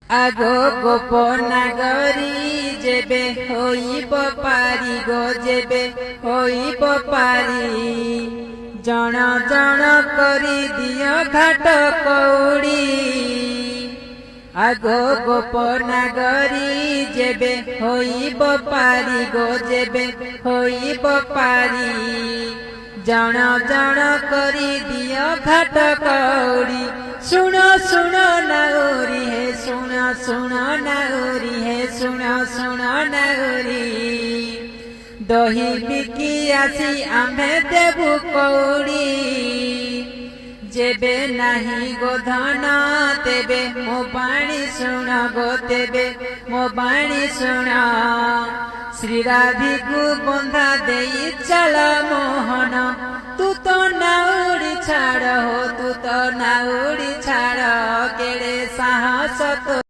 আগো গোপনাগরী যেবে হইব পারি গো যেবে হইব পারি জণ জণ করি দিও ঘাট কৌড়ি আগো গোপনাগরী যেবে হইব পারি গো যেবে হইব পারি জণ জণ করি দিও ঘাট কৌড়ি শুণ শুণ নাগরি হে শুণ শুণ নাগরি হে শুণ শুণ নাগরি দহি বিকি আসি আম্ভে দেবু কৌড়ি যেবে নাহি গো ধন তেবে মো বাণী শুণ গো তেবে মো বাণী শুণ শ্রী রাধিকু বন্ধা দেই চল মোহন তু তো নাউড়ি ছাড় হো তু তো নাউড়ি ছাড় কেড়ে সাহস তো